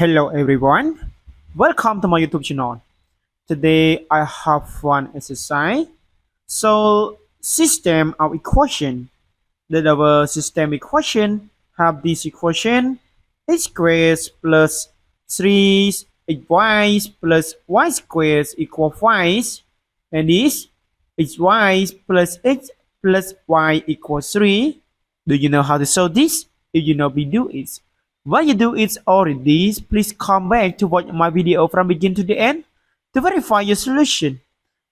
Hello everyone, welcome to my YouTube channel. Today I have one exercise. So system of equation. That our system equation have this equation x squared plus 3xy plus y squared equal 5, and this xy plus x plus y equals 3. Do you know how to solve this? If you know, we do it. When you do it already, please come back to watch my video from begin to the end to verify your solution.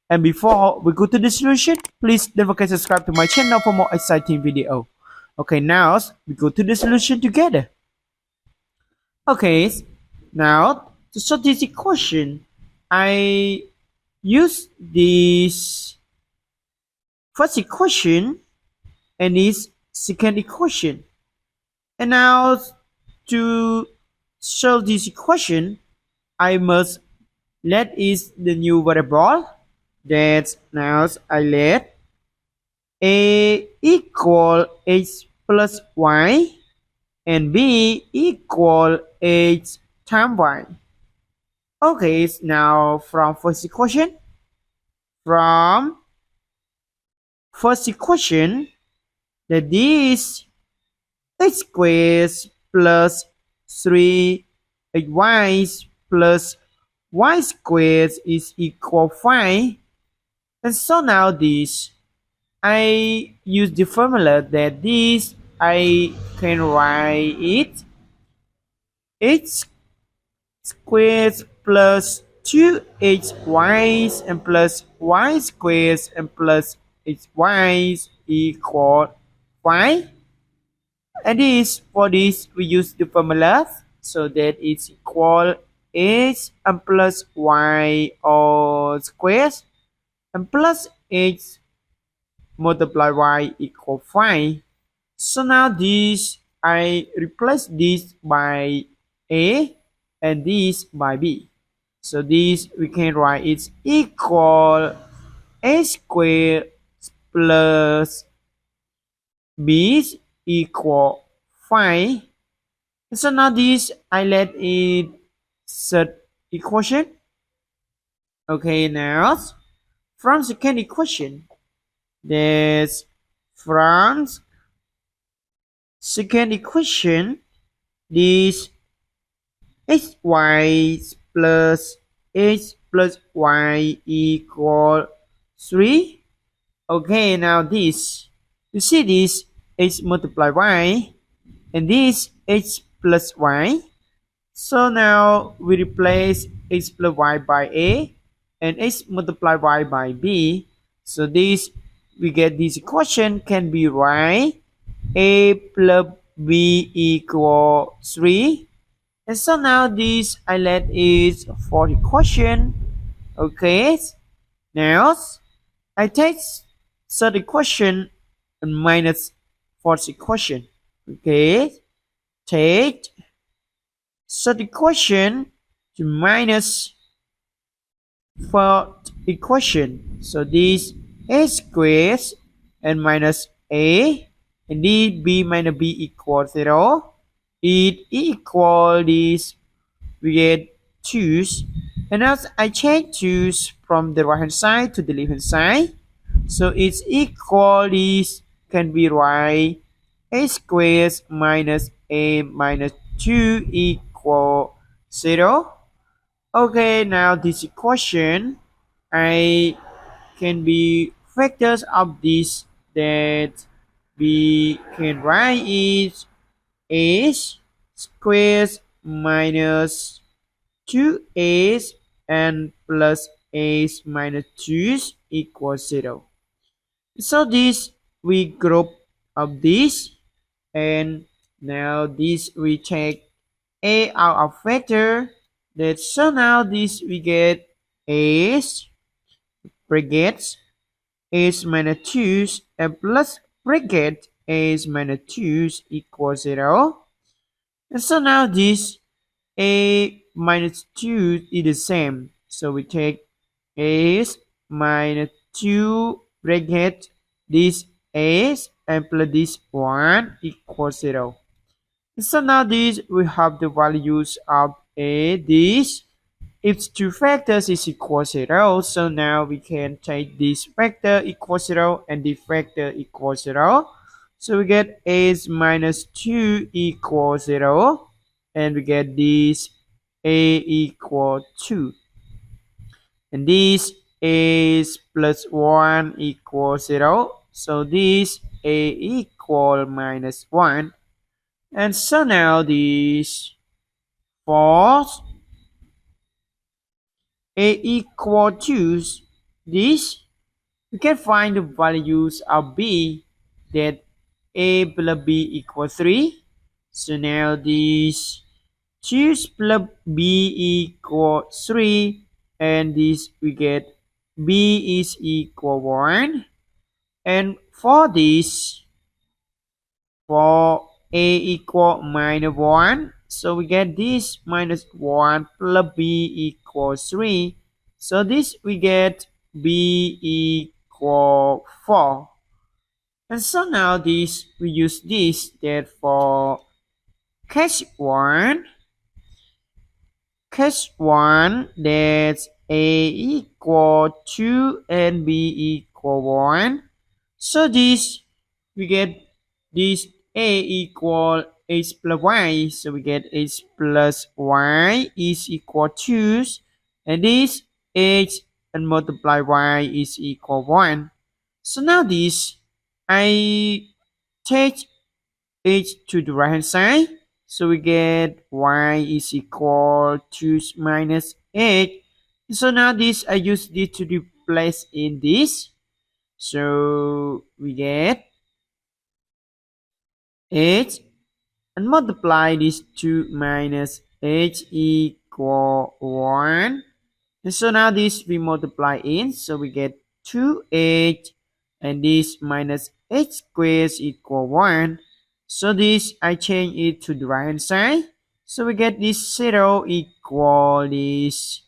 And before we go to the solution, please don't forget to subscribe to my channel for more exciting video. Okay, now we go to the solution together. Okay, now to solve this equation, I use this first equation and this second equation. And now to solve this equation, I must let is the new variable. That now I let a equal x plus y and b equal x times y. Okay, now from first equation, that this x squared plus 3xy plus y squared is equal 5. And so now this, I use the formula that this I can write it x squared plus 2xy and plus y squared and plus xy equal 5. And this, for this we use the formula so that it's equal x and plus y all squared and plus x multiply y equal 5. So now this, I replace this by a and this by b. So this we can write it's equal a squared plus b equal 5. So now this, I let it third equation. Okay, now from second equation, that's from second equation, this xy plus x plus y equal 3. Okay, now this, you see this x multiply y and this x plus y. So now we replace x plus y by a and x multiply y by b. So this, we get this equation can be right a plus b equal 3. And so now this, I let is fourth equation. Okay, now I take third equation and minus fourth equation. Okay, take third equation to minus fourth equation. So this a squared and minus a and d b minus b equal 0. It equal this, we get 2. And as I change 2 from the right hand side to the left hand side, so it's equal this can be right a squared minus a minus 2 equal 0. Okay, now this equation, I can be factors of this that we can write is a squared minus 2a and plus a minus 2 equals 0. So this, we group of this, and now this we take a out of factor. That so now this we get a bracket a minus 2 and plus bracket a minus 2 equals 0. And so now this a minus 2 is the same. So we take a minus 2 bracket this a and plus this 1 equals 0. So now this, we have the values of a this. If two factors is equal 0, so now we can take this factor equal 0 and this factor equal 0. So we get a minus 2 equal 0, and we get this a equal 2. And this is plus 1 equals 0. So this a equal minus 1. And so now this for a equal to this, we can find the values of b, that a plus b equals 3. So now this 2 plus b equals 3, and this we get b is equal 1. And for this, for a equal minus 1, so we get this minus 1 plus b equals 3. So this we get b equal 4. And so now this we use this, that for case 1, that's a equal 2 and b equal 1. So this we get this a equal h plus y. So we get h plus y is equal 2, and this h and multiply y is equal 1. So now this I take h to the right hand side. So we get y is equal to minus 8. So now this I use this to replace in this. So we get 8 and multiply this to minus h equal 1. And so now this we multiply in. So we get 2h, and this minus h squared equal 1. So this I change it to the right hand side. So we get this 0 equal this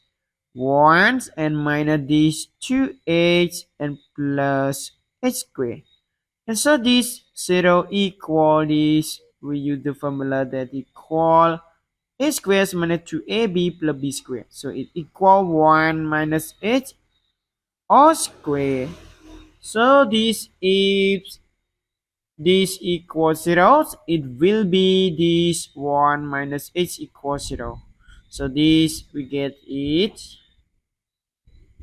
1 and minus this 2h and plus h squared. And so this 0 equal this, we use the formula that equal a squared minus 2ab plus b squared. So it equal 1 minus h all squared. So this, if this equals 0, it will be this 1 minus h equals 0. So this we get it.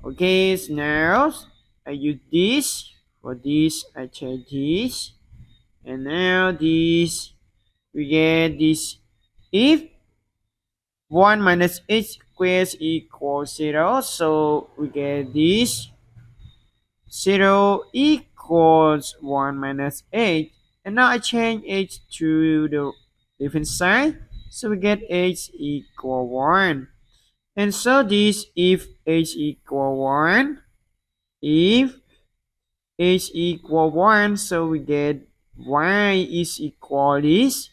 Okay, so now I use this. For this I change this. And now this we get this, if 1 minus h squared equals 0, so we get this 0 equals 1 minus 8. And now I change h to the different side, so we get h equal 1. And so this, if h equal 1, if h equal 1, so we get y is equal this.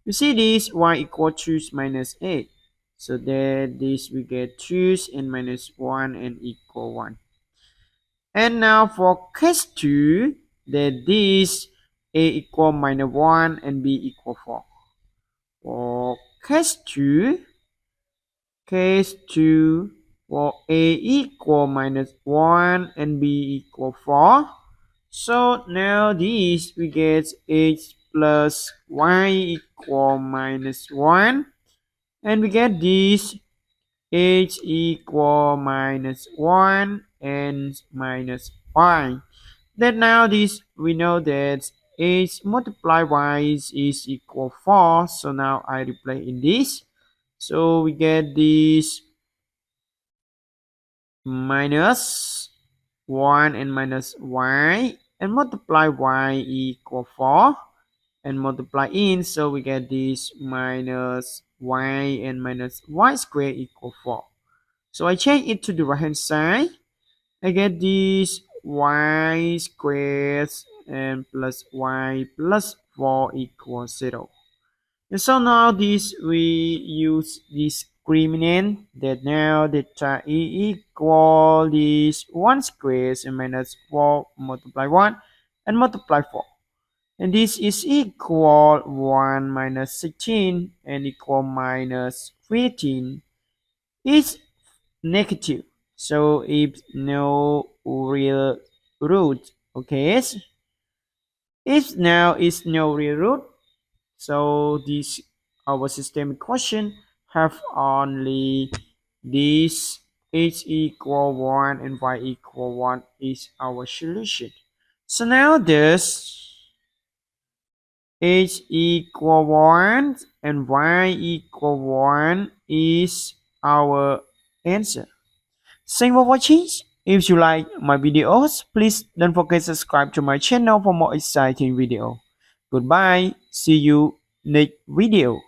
You see this, y equal 2 minus 8. So that this we get 2 and minus 1 and equal 1. And now for case 2, that this a equal minus 1 and b equal 4. For case 2, for a equal minus 1 and b equal 4. So now this we get h plus y equal minus 1. And we get this h equal minus 1 and minus y. Then now this we know that h multiply y is equal 4. So now I replace in this. So we get this minus 1 and minus y, and multiply y equal 4 and multiply in. So we get this minus y and minus y squared equal 4. So I change it to the right hand side. I get this y squared and plus y plus 4 equals 0. And so now this we use discriminant, that now delta e equal this 1 squared and minus 4 multiply 1 and multiply 4. And this is equal 1 minus 16 and equal minus 15 is negative. So if no real root, okay, if now is no real root, so this our system equation have only this x equal 1 and y equal 1 is our solution. So now this x equal 1 and y equal 1 is our answer. Thanks for watching. If you like my videos, please don't forget to subscribe to my channel for more exciting video. Goodbye. See you next video.